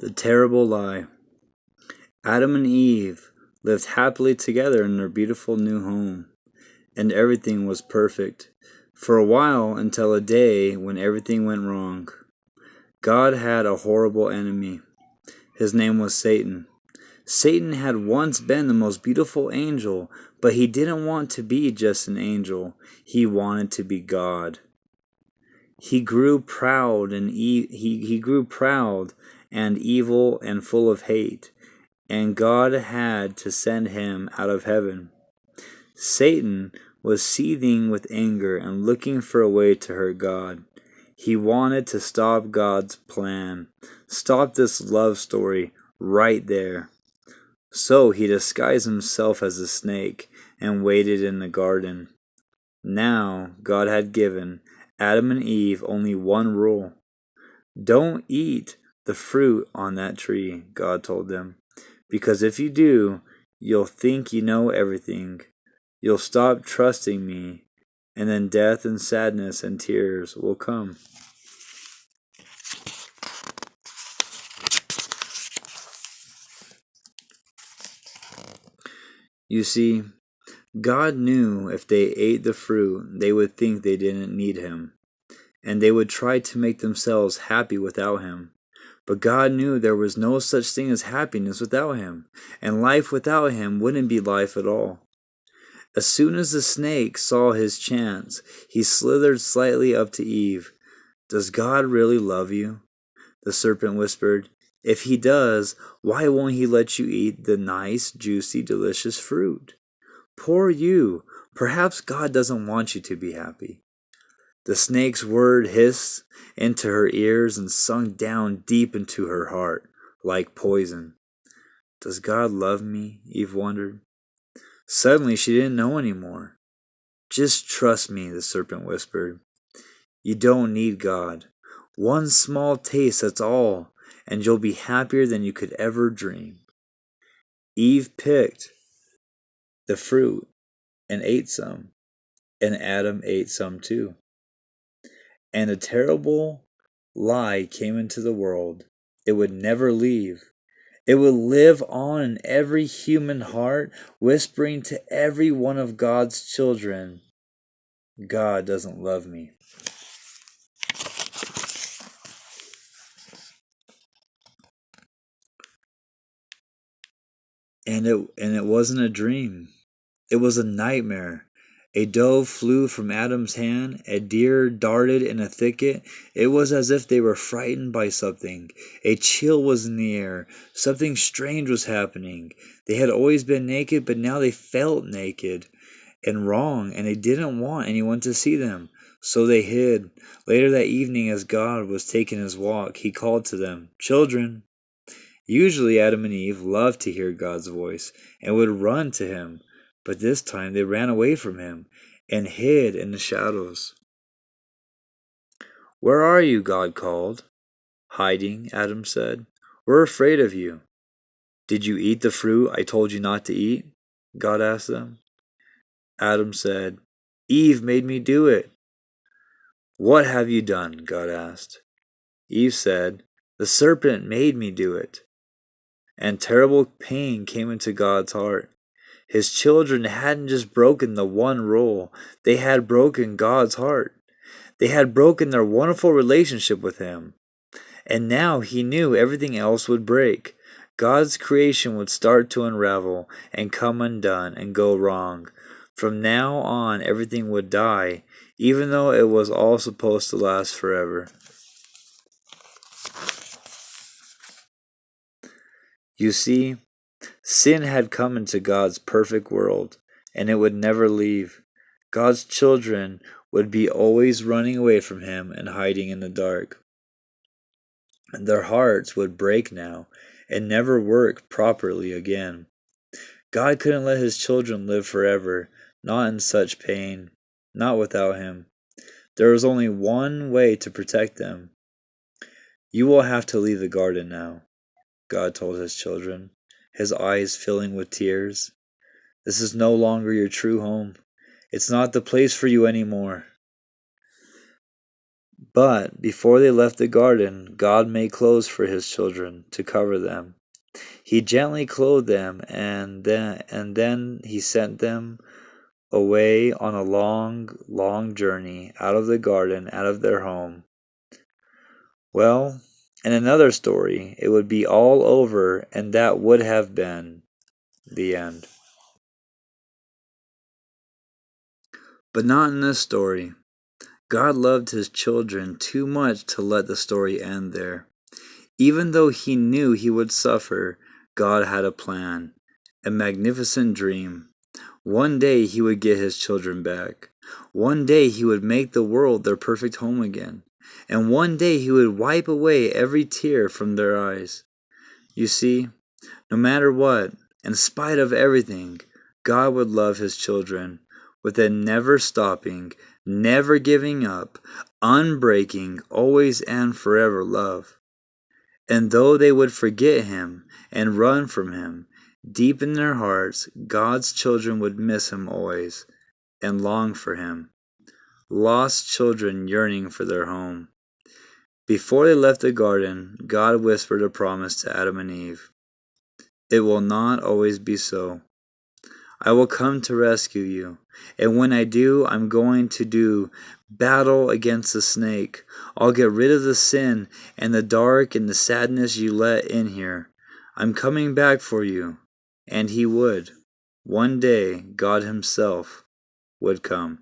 The terrible lie. Adam and Eve lived happily together in their beautiful new home, and everything was perfect for a while until a day when everything went wrong. God had a horrible enemy. His name was Satan. Satan had once been the most beautiful angel, but he didn't want to be just an angel. He wanted to be God. He grew proud and he grew proud and evil and full of hate, and God had to send him out of heaven. Satan was seething with anger and looking for a way to hurt God. He wanted to stop God's plan, stop this love story right there. So he disguised himself as a snake and waited in the garden. Now God had given Adam and Eve only one rule. Don't eat the fruit on that tree, God told them, because if you do, you'll think you know everything. You'll stop trusting me, and then death and sadness and tears will come. You see, God knew if they ate the fruit, they would think they didn't need him, and they would try to make themselves happy without him. But God knew there was no such thing as happiness without him, and life without him wouldn't be life at all. As soon as the snake saw his chance, he slithered slightly up to Eve. "Does God really love you?" the serpent whispered. "If he does, why won't he let you eat the nice, juicy, delicious fruit? Poor you! Perhaps God doesn't want you to be happy." The snake's word hissed into her ears and sunk down deep into her heart, like poison. Does God love me? Eve wondered. Suddenly she didn't know anymore. "Just trust me," the serpent whispered. "You don't need God. One small taste, that's all, and you'll be happier than you could ever dream." Eve picked the fruit and ate some, and Adam ate some too. And a terrible lie came into the world. It would never leave. It would live on in every human heart, whispering to every one of God's children, "God doesn't love me." And it wasn't a dream. It was a nightmare. A dove flew from Adam's hand. A deer darted in a thicket. It was as if they were frightened by something. A chill was in the air. Something strange was happening. They had always been naked, but now they felt naked and wrong, and they didn't want anyone to see them. So they hid. Later that evening, as God was taking his walk, he called to them, "Children." Usually Adam and Eve loved to hear God's voice and would run to him, but this time they ran away from him and hid in the shadows. "Where are you?" God called. "Hiding," Adam said. "We're afraid of you." "Did you eat the fruit I told you not to eat?" God asked them. Adam said, "Eve made me do it." "What have you done?" God asked. Eve said, "The serpent made me do it." And terrible pain came into God's heart. His children hadn't just broken the one rule, they had broken God's heart. They had broken their wonderful relationship with him. And now he knew everything else would break. God's creation would start to unravel and come undone and go wrong. From now on, everything would die, even though it was all supposed to last forever. You see, sin had come into God's perfect world, and it would never leave. God's children would be always running away from him and hiding in the dark. And their hearts would break now and never work properly again. God couldn't let his children live forever, not in such pain, not without him. There was only one way to protect them. "You will have to leave the garden now," God told his children, his eyes filling with tears. "This is no longer your true home. It's not the place for you anymore." But before they left the garden, God made clothes for his children to cover them. He gently clothed them, and then he sent them away on a long, long journey out of the garden, out of their home. Well, in another story, it would be all over, and that would have been the end. But not in this story. God loved his children too much to let the story end there. Even though he knew he would suffer, God had a plan, a magnificent dream. One day he would get his children back. One day he would make the world their perfect home again. And one day he would wipe away every tear from their eyes. You see, no matter what, in spite of everything, God would love his children with a never stopping, never giving up, unbreaking, always and forever love. And though they would forget him and run from him, deep in their hearts, God's children would miss him always and long for him. Lost children yearning for their home. Before they left the garden, God whispered a promise to Adam and Eve. It will not always be so. I will come to rescue you, and when I do, I'm going to do battle against the snake. I'll get rid of the sin and the dark and the sadness you let in here. I'm coming back for you. And he would. One day, God himself would come.